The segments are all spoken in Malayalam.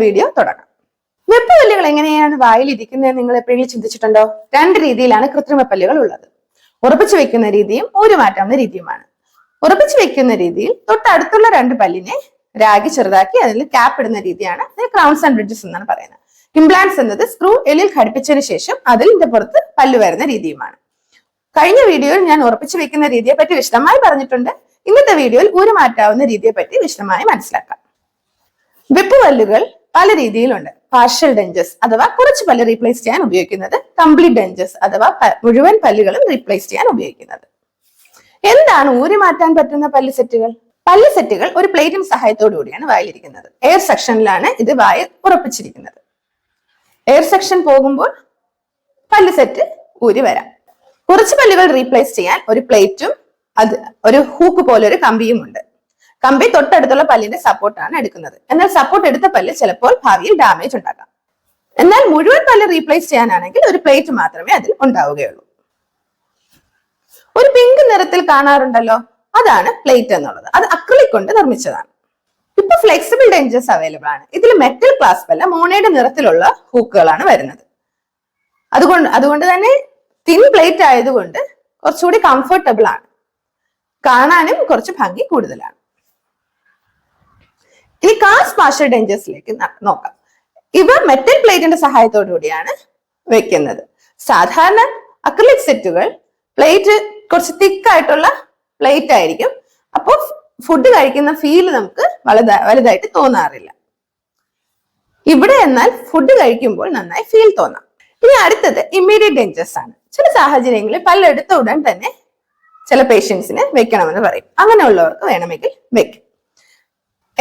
വീഡിയോ തുടങ്ങാം. വെപ്പുപല്ലുകൾ എങ്ങനെയാണ് വായിലിരിക്കുന്നത് നിങ്ങൾ എപ്പോഴെങ്കിലും ചിന്തിച്ചിട്ടുണ്ടോ? രണ്ട് രീതിയിലാണ് കൃത്രിമ പല്ലുകൾ ഉള്ളത്. ഉറപ്പിച്ചു വെക്കുന്ന രീതിയും ഊരുമാറ്റാവുന്ന രീതിയുമാണ്. ഉറപ്പിച്ചു വെക്കുന്ന രീതിയിൽ തൊട്ടടുത്തുള്ള രണ്ട് പല്ലിനെ രാഗി ചെറുതാക്കി അതിൽ ക്യാപ്പ് ഇടുന്ന രീതിയാണ് ക്രൗൺസ് ആൻഡ് ബ്രിഡ്ജസ് എന്നാണ് പറയുന്നത്. ഇംപ്ലാന്റ്സ് എന്നത് സ്ക്രൂ എല്ലിൽ ഘടിപ്പിച്ചതിന് ശേഷം അതിന്റെ പുറത്ത് പല്ല് വരുന്ന രീതിയുമാണ്. കഴിഞ്ഞ വീഡിയോയിൽ ഞാൻ ഉറപ്പിച്ചു വെക്കുന്ന രീതിയെ പറ്റി വിശദമായി പറഞ്ഞിട്ടുണ്ട്. ഇന്നത്തെ വീഡിയോയിൽ ഊരുമാറ്റാവുന്ന രീതിയെ പറ്റി വിശദമായി മനസ്സിലാക്കാം. വെപ്പുപല്ലുകൾ പല രീതിയിലുണ്ട്. പാർഷ്യൽ ഡെഞ്ചസ് അഥവാ കുറച്ച് പല്ല് റീപ്ലേസ് ചെയ്യാൻ ഉപയോഗിക്കുന്നത്, കംപ്ലീറ്റ് ഡെഞ്ചസ് അഥവാ മുഴുവൻ പല്ലുകളും റീപ്ലേസ് ചെയ്യാൻ ഉപയോഗിക്കുന്നത്. എന്താണ് ഊരി മാറ്റാൻ പറ്റുന്ന പല്ല് സെറ്റുകൾ? പല്ല് സെറ്റുകൾ ഒരു പ്ലേറ്റിന്റെ സഹായത്തോടു കൂടിയാണ് വായിലിരിക്കുന്നത്. എയർ സെക്ഷനിലാണ് ഇത് വായ ഉറപ്പിച്ചിരിക്കുന്നത്. എയർ സെക്ഷൻ പോകുമ്പോൾ പല്ല് സെറ്റ് ഊരി വരാം. കുറച്ച് പല്ലുകൾ റീപ്ലേസ് ചെയ്യാൻ ഒരു പ്ലേറ്റും ഒരു ഹൂക്ക് പോലെ ഒരു കമ്പിയും ഉണ്ട്. കമ്പി തൊട്ടടുത്തുള്ള പല്ലിന്റെ സപ്പോർട്ടാണ് എടുക്കുന്നത്. എന്നാൽ സപ്പോർട്ട് എടുത്ത പല്ല് ചിലപ്പോൾ ഭാവിയിൽ ഡാമേജ് ഉണ്ടാക്കാം. എന്നാൽ മുഴുവൻ പല്ല് റീപ്ലേസ് ചെയ്യാനാണെങ്കിൽ ഒരു പ്ലേറ്റ് മാത്രമേ അതിൽ ഉണ്ടാവുകയുള്ളൂ. ഒരു പിങ്ക് നിറത്തിൽ കാണാറുണ്ടല്ലോ, അതാണ് പ്ലേറ്റ് എന്നുള്ളത്. അത് അക്രിലിക് കൊണ്ട് നിർമ്മിച്ചതാണ്. ഇപ്പൊ ഫ്ലെക്സിബിൾ ഡെഞ്ചസ് അവൈലബിൾ ആണ്. ഇതിൽ മെറ്റൽ ക്ലാസ്പ് അല്ല, മോണയുടെ നിറത്തിലുള്ള ഹൂക്കുകളാണ് വരുന്നത്. അതുകൊണ്ട് തന്നെ തിൻ പ്ലേറ്റ് ആയതുകൊണ്ട് കുറച്ചുകൂടി കംഫർട്ടബിൾ ആണ്, കാണാനും കുറച്ച് ഭംഗി കൂടുതലാണ്. ഇനി കാസ്റ്റ് പാർഷ്യൽ ഡെഞ്ചസിലേക്ക് നോക്കാം. ഇവ മെറ്റൽ പ്ലേറ്റിന്റെ സഹായത്തോടു കൂടിയാണ് വെക്കുന്നത്. സാധാരണ അക്രിലിക് സെറ്റുകൾ പ്ലേറ്റ് കുറച്ച് തിക്കായിട്ടുള്ള പ്ലേറ്റ് ആയിരിക്കും. അപ്പോൾ ഫുഡ് കഴിക്കുന്ന ഫീൽ നമുക്ക് വലുതായിട്ട് തോന്നാറില്ല. ഇവിടെ എന്നാൽ ഫുഡ് കഴിക്കുമ്പോൾ നന്നായി ഫീൽ തോന്നാം. ഇനി അടുത്തത് ഇമ്മീഡിയറ്റ് ഡെഞ്ചസ് ആണ്. ചില സാഹചര്യങ്ങളിൽ പല്ലെടുത്ത ഉടൻ തന്നെ ചില പേഷ്യൻസിന് വെക്കണമെന്ന് പറയും. അങ്ങനെയുള്ളവർക്ക് വേണമെങ്കിൽ വെക്കും.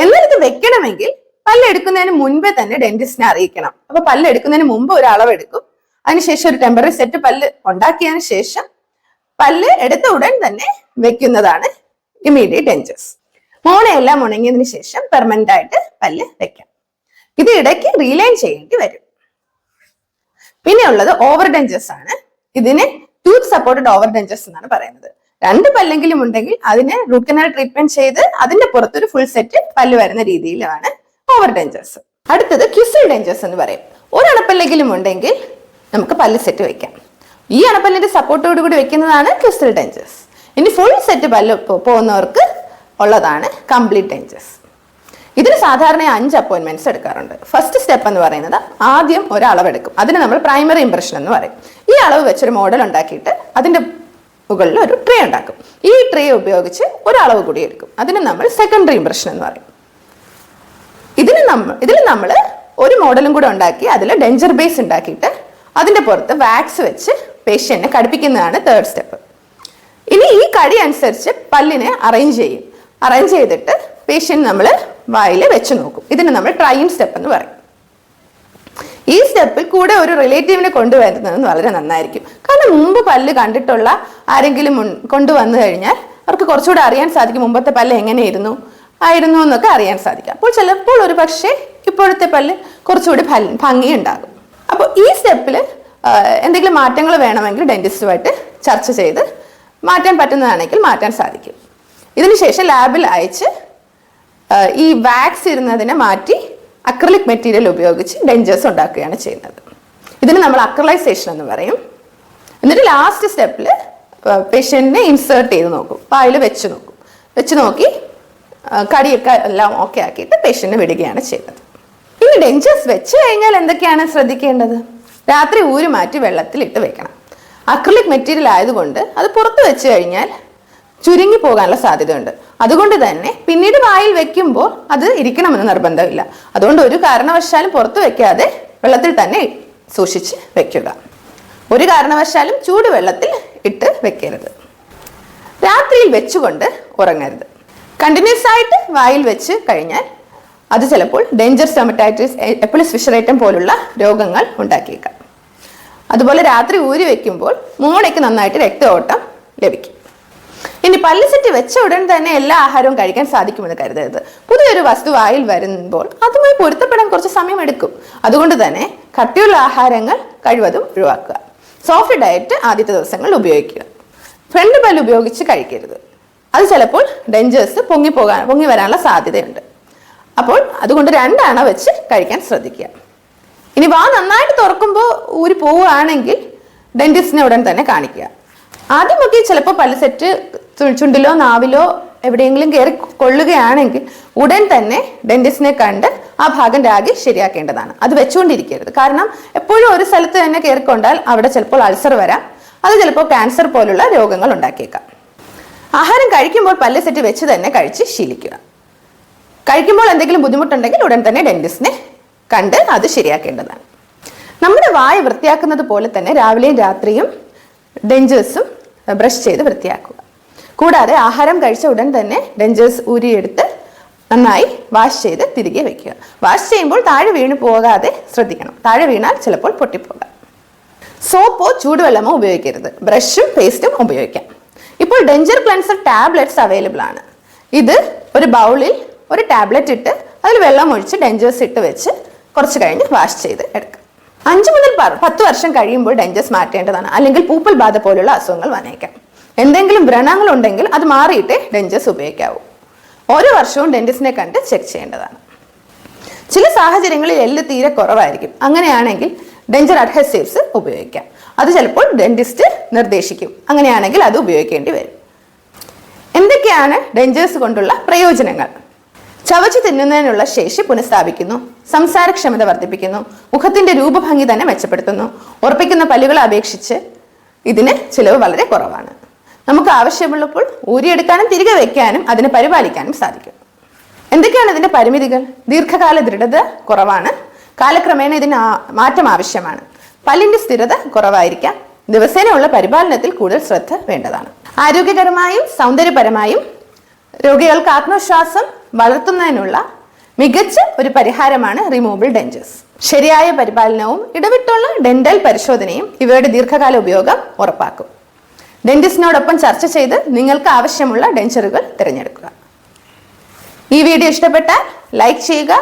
എന്നാൽ ഇത് വെക്കണമെങ്കിൽ പല്ലെടുക്കുന്നതിന് മുൻപേ തന്നെ ഡെന്റിസ്റ്റിനെ അറിയിക്കണം. അപ്പൊ പല്ലെടുക്കുന്നതിന് മുമ്പ് ഒരു അളവെടുക്കും. അതിനുശേഷം ഒരു ടെമ്പററി സെറ്റ് പല്ല് ഉണ്ടാക്കിയതിനു ശേഷം പല്ല് എടുത്ത ഉടൻ തന്നെ വെക്കുന്നതാണ് ഇമ്മീഡിയറ്റ് ഡെഞ്ചസ്. മോണയെല്ലാം ഉണങ്ങിയതിനു ശേഷം പെർമനന്റ് ആയിട്ട് പല്ല് വെക്കാം. ഇത് ഇടയ്ക്ക് റീലൈൻ ചെയ്യേണ്ടി വരും. പിന്നെ ഉള്ളത് ഓവർ ഡെഞ്ചസ് ആണ്. ഇതിന് ടൂത്ത് സപ്പോർട്ടഡ് ഓവർ ഡെഞ്ചസ് എന്നാണ് പറയുന്നത്. രണ്ട് പല്ലെങ്കിലും ഉണ്ടെങ്കിൽ അതിന് റൂട്ട് കനാൽ ട്രീറ്റ്മെന്റ് ചെയ്ത് അതിന്റെ പുറത്തൊരു ഫുൾ സെറ്റ് പല്ല് വരുന്ന രീതിയിലാണ് ഓവർ ഡെഞ്ചസ്. അടുത്തത് ക്വിസൽ ഡെഞ്ചസ് എന്ന് പറയും. ഒരു അണപ്പല്ലെങ്കിലും ഉണ്ടെങ്കിൽ നമുക്ക് പല്ല് സെറ്റ് വെക്കാം. ഈ അണപ്പല്ലിന്റെ സപ്പോർട്ടോട് കൂടി വെക്കുന്നതാണ് ക്വിസൽ ഡെഞ്ചസ്. ഇനി ഫുൾ സെറ്റ് പല്ല് പോകുന്നവർക്ക് ഉള്ളതാണ് കംപ്ലീറ്റ് ഡെഞ്ചസ്. ഇതിന് സാധാരണ 5 അപ്പോയിന്റ്മെന്റ്സ് എടുക്കാറുണ്ട്. ഫസ്റ്റ് സ്റ്റെപ്പ് എന്ന് പറയുന്നത് ആദ്യം ഒരു അളവെടുക്കും. അതിന് നമ്മൾ പ്രൈമറി ഇംപ്രഷൻ എന്ന് പറയും. ഈ അളവ് വെച്ചൊരു മോഡൽ ഉണ്ടാക്കിയിട്ട് അതിന്റെ മുകളിൽ ഒരു ട്രേ ഉണ്ടാക്കും. ഈ ട്രേ ഉപയോഗിച്ച് ഒരളവ് കൂടി എടുക്കും. അതിന് നമ്മൾ സെക്കൻഡറി ഇംപ്രഷൻ എന്ന് പറയും. ഇതിൽ നമ്മൾ ഒരു മോഡലും കൂടെ ഉണ്ടാക്കി അതിൽ ഡെഞ്ചർ ബേസ് ഉണ്ടാക്കിയിട്ട് അതിന്റെ പുറത്ത് വാക്സ് വെച്ച് പേഷ്യന്റിനെ കടിപ്പിക്കുന്നതാണ് തേർഡ് സ്റ്റെപ്പ്. ഇനി ഈ കടി അനുസരിച്ച് പല്ലിനെ അറേഞ്ച് ചെയ്യും. അറേഞ്ച് ചെയ്തിട്ട് പേഷ്യന്റ് നമ്മൾ വായിൽ വെച്ച് നോക്കും. ഇതിന് നമ്മൾ ട്രൈയിങ് സ്റ്റെപ്പ് എന്ന് പറയും. ഈ സ്റ്റെപ്പിൽ കൂടെ ഒരു റിലേറ്റീവിനെ കൊണ്ടുവരുന്നത് വളരെ നന്നായിരിക്കും. കാരണം മുമ്പ് പല്ല് കണ്ടിട്ടുള്ള ആരെങ്കിലും കൊണ്ടുവന്നു കഴിഞ്ഞാൽ അവർക്ക് കുറച്ചുകൂടെ അറിയാൻ സാധിക്കും മുമ്പത്തെ പല്ല് എങ്ങനെയായിരുന്നു എന്നൊക്കെ അറിയാൻ സാധിക്കും. അപ്പോൾ ചിലപ്പോൾ ഒരു പക്ഷേ ഇപ്പോഴത്തെ പല്ല് കുറച്ചുകൂടി ഭംഗി ഉണ്ടാകും. അപ്പോൾ ഈ സ്റ്റെപ്പിൽ എന്തെങ്കിലും മാറ്റങ്ങൾ വേണമെങ്കിൽ ഡെന്റിസ്റ്റുമായിട്ട് ചർച്ച ചെയ്ത് മാറ്റാൻ പറ്റുന്നതാണെങ്കിൽ മാറ്റാൻ സാധിക്കും. ഇതിനുശേഷം ലാബിൽ അയച്ച് ഈ വാക്സ് ഇരുന്നതിനെ മാറ്റി അക്രിലിക് മെറ്റീരിയൽ ഉപയോഗിച്ച് ഡെഞ്ചേഴ്സ് ഉണ്ടാക്കുകയാണ് ചെയ്യുന്നത്. ഇതിന് നമ്മൾ അക്രലൈസേഷൻ എന്ന് പറയും. എന്നിട്ട് ലാസ്റ്റ് സ്റ്റെപ്പിൽ പേഷ്യന്റിനെ ഇൻസേർട്ട് ചെയ്ത് നോക്കും. വായിൽ വെച്ച് നോക്കി കടിയൊക്കെ എല്ലാം ഓക്കെ ആക്കിയിട്ട് പേഷ്യന്റിനെ വിടുകയാണ് ചെയ്യുന്നത്. ഇനി ഡെഞ്ചേഴ്സ് വെച്ച് കഴിഞ്ഞാൽ എന്തൊക്കെയാണ് ശ്രദ്ധിക്കേണ്ടത്? രാത്രി ഊരി മാറ്റി വെള്ളത്തിലിട്ട് വെക്കണം. അക്രിലിക് മെറ്റീരിയൽ ആയതുകൊണ്ട് അത് പുറത്ത് വെച്ച് കഴിഞ്ഞാൽ ചുരുങ്ങി പോകാനുള്ള സാധ്യതയുണ്ട്. അതുകൊണ്ട് തന്നെ പിന്നീട് വായിൽ വെക്കുമ്പോൾ അത് ഇരിക്കണമെന്ന് നിർബന്ധമില്ല. അതുകൊണ്ട് ഒരു കാരണവശാലും പുറത്ത് വെക്കാതെ വെള്ളത്തിൽ തന്നെ സൂക്ഷിച്ച് വെക്കുക. ഒരു കാരണവശാലും ചൂടുവെള്ളത്തിൽ ഇട്ട് വെക്കരുത്. രാത്രിയിൽ വെച്ചുകൊണ്ട് ഉറങ്ങരുത്. കണ്ടിന്യൂസ് ആയിട്ട് വായിൽ വെച്ച് കഴിഞ്ഞാൽ അത് ചിലപ്പോൾ ഡേഞ്ചർ സ്റ്റൊമറ്റൈറ്റിസ്, എപ്പിളിസ് ഫിഷറേറ്റം പോലുള്ള രോഗങ്ങൾ ഉണ്ടാക്കിയേക്കാം. അതുപോലെ രാത്രി ഊരി വെക്കുമ്പോൾ മോണയ്ക്ക് നന്നായിട്ട് രക്തഓട്ടം ലഭിക്കും. ഇനി പല്ല് സെറ്റ് വെച്ച ഉടൻ തന്നെ എല്ലാ ആഹാരവും കഴിക്കാൻ സാധിക്കുമെന്ന് കരുതരുത്. പുതിയൊരു വസ്തു വായിൽ വരുമ്പോൾ അതുമായി പൊരുത്തപ്പെടാൻ കുറച്ച് സമയം എടുക്കും. അതുകൊണ്ട് തന്നെ കട്ടിയുള്ള ആഹാരങ്ങൾ കഴിവതും ഒഴിവാക്കുക. സോഫ്റ്റ് ഡയറ്റ് ആദ്യത്തെ ദിവസങ്ങളിൽ ഉപയോഗിക്കുക. ഫ്രണ്ട് പല്ല് ഉപയോഗിച്ച് കഴിക്കരുത്. അത് ചിലപ്പോൾ ഡെഞ്ചേഴ്സ് പൊങ്ങി വരാനുള്ള സാധ്യതയുണ്ട്. അപ്പോൾ അതുകൊണ്ട് 2 അണ വെച്ച് കഴിക്കാൻ ശ്രദ്ധിക്കുക. ഇനി വാ നന്നായിട്ട് തുറക്കുമ്പോൾ ഊരി പോവുകയാണെങ്കിൽ ഡെന്റിസ്റ്റിനെ ഉടൻ തന്നെ കാണിക്കുക. ആദ്യമൊക്കെ ചിലപ്പോൾ പല്ല് സെറ്റ് ചുണ്ടിലോ നാവിലോ എവിടെയെങ്കിലും കയറി കൊള്ളുകയാണെങ്കിൽ ഉടൻ തന്നെ ഡെന്റിസ്റ്റിനെ കണ്ട് ആ ഭാഗം രാഗി ശരിയാക്കേണ്ടതാണ്. അത് വെച്ചുകൊണ്ടിരിക്കരുത്. കാരണം എപ്പോഴും ഒരു സ്ഥലത്ത് തന്നെ കയറിക്കൊണ്ടാൽ അവിടെ ചിലപ്പോൾ അൾസർ വരാം. അത് ചിലപ്പോൾ ക്യാൻസർ പോലുള്ള രോഗങ്ങൾ ഉണ്ടാക്കിയേക്കാം. ആഹാരം കഴിക്കുമ്പോൾ പല്ല് സെറ്റ് വെച്ച് തന്നെ കഴിച്ച് ശീലിക്കുക. കഴിക്കുമ്പോൾ എന്തെങ്കിലും ബുദ്ധിമുട്ടുണ്ടെങ്കിൽ ഉടൻ തന്നെ ഡെന്റിസ്റ്റിനെ കണ്ട് അത് ശരിയാക്കേണ്ടതാണ്. നമ്മുടെ വായ വൃത്തിയാക്കുന്നത് പോലെ തന്നെ രാവിലെയും രാത്രിയും ഡെഞ്ചേഴ്സും ബ്രഷ് ചെയ്ത് വൃത്തിയാക്കുക. കൂടാതെ ആഹാരം കഴിച്ച ഉടൻ തന്നെ ഡെഞ്ചേഴ്സ് ഊരിയെടുത്ത് നന്നായി വാഷ് ചെയ്ത് തിരികെ വെക്കുക. വാഷ് ചെയ്യുമ്പോൾ താഴെ വീണ് പോകാതെ ശ്രദ്ധിക്കണം. താഴെ വീണാൽ ചിലപ്പോൾ പൊട്ടിപ്പോകാം. സോപ്പോ ചൂടുവെള്ളമോ ഉപയോഗിക്കരുത്. ബ്രഷും പേസ്റ്റും ഉപയോഗിക്കാം. ഇപ്പോൾ ഡെഞ്ചർ ക്ലെൻസർ ടാബ്ലറ്റ്സ് അവൈലബിൾ ആണ്. ഇത് ഒരു ബൗളിൽ ഒരു ടാബ്ലറ്റ് ഇട്ട് അതിൽ വെള്ളം ഒഴിച്ച് ഡെഞ്ചേഴ്സ് ഇട്ട് വെച്ച് കുറച്ച് കഴിഞ്ഞ് വാഷ് ചെയ്ത് എടുക്കാം. 5 മുതൽ 10 വർഷം കഴിയുമ്പോൾ ഡെഞ്ചേഴ്സ് മാറ്റേണ്ടതാണ്. അല്ലെങ്കിൽ പൂപ്പൽ ബാധ പോലുള്ള അസുഖങ്ങൾ വന്നേക്കാം. എന്തെങ്കിലും വ്രണങ്ങൾ ഉണ്ടെങ്കിൽ അത് മാറിയിട്ടേ ഡെഞ്ചേഴ്സ് ഉപയോഗിക്കാവൂ. ഓരോ വർഷവും ഡെന്റിസ്റ്റിനെ കണ്ട് ചെക്ക് ചെയ്യേണ്ടതാണ്. ചില സാഹചര്യങ്ങളിൽ എല്ല് തീരെ കുറവായിരിക്കും. അങ്ങനെയാണെങ്കിൽ ഡെഞ്ചർ അഡ്ഹസീവ്സ് ഉപയോഗിക്കാം. അത് ചിലപ്പോൾ ഡെന്റിസ്റ്റ് നിർദ്ദേശിക്കും. അങ്ങനെയാണെങ്കിൽ അത് ഉപയോഗിക്കേണ്ടി വരും. എന്തൊക്കെയാണ് ഡെഞ്ചേഴ്സ് കൊണ്ടുള്ള പ്രയോജനങ്ങൾ? ചവച്ചു തിന്നുന്നതിനുള്ള ശേഷി പുനഃസ്ഥാപിക്കുന്നു, സംസാരക്ഷമത വർദ്ധിപ്പിക്കുന്നു, മുഖത്തിന്റെ രൂപഭംഗി തന്നെ മെച്ചപ്പെടുത്തുന്നു. ഉറപ്പിക്കുന്ന പല്ലുകളെ അപേക്ഷിച്ച് ഇതിന് ചിലവ് വളരെ കുറവാണ്. നമുക്ക് ആവശ്യമുള്ളപ്പോൾ ഊരിയെടുക്കാനും തിരികെ വയ്ക്കാനും അതിനെ പരിപാലിക്കാനും സാധിക്കും. എന്തൊക്കെയാണ് ഇതിന്റെ പരിമിതികൾ? ദീർഘകാല ദൃഢത കുറവാണ്. കാലക്രമേണ ഇതിന് മാറ്റം ആവശ്യമാണ്. പല്ലിന്റെ സ്ഥിരത കുറവായിരിക്കാം. ദിവസേനയുള്ള പരിപാലനത്തിൽ കൂടുതൽ ശ്രദ്ധ വേണ്ടതാണ്. ആരോഗ്യകരമായും സൗന്ദര്യപരമായും രോഗികൾക്ക് ആത്മവിശ്വാസം വളർത്തുന്നതിനുള്ള മികച്ച ഒരു പരിഹാരമാണ് റിമൂവബിൾ ഡെഞ്ചേഴ്സ്. ശരിയായ പരിപാലനവും ഇടവിട്ടുള്ള ഡെന്റൽ പരിശോധനയും ഇവയുടെ ദീർഘകാല ഉപയോഗം ഉറപ്പാക്കും. ഡെന്റിസ്റ്റിനോടൊപ്പം ചർച്ച ചെയ്ത് നിങ്ങൾക്ക് ആവശ്യമുള്ള ഡെഞ്ചറുകൾ തിരഞ്ഞെടുക്കുക. ഈ വീഡിയോ ഇഷ്ടപ്പെട്ടാൽ ലൈക്ക് ചെയ്യുക.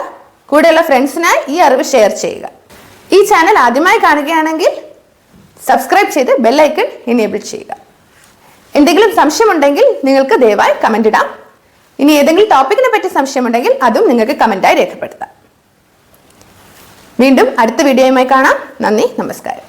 കൂടെയുള്ള ഫ്രണ്ട്സിനായി ഈ അറിവ് ഷെയർ ചെയ്യുക. ഈ ചാനൽ ആദ്യമായി കാണുകയാണെങ്കിൽ സബ്സ്ക്രൈബ് ചെയ്ത് ബെൽ ഐക്കൺ എനേബിൾ ചെയ്യുക. എന്തെങ്കിലും സംശയമുണ്ടെങ്കിൽ നിങ്ങൾക്ക് ദയവായി കമന്റ് ഇടാം. ഇനി ഏതെങ്കിലും ടോപ്പിക്കിനെ പറ്റി സംശയമുണ്ടെങ്കിൽ അതും നിങ്ങൾക്ക് കമന്റായി രേഖപ്പെടുത്താം. വീണ്ടും അടുത്ത വീഡിയോയുമായി കാണാം. നന്ദി, നമസ്കാരം.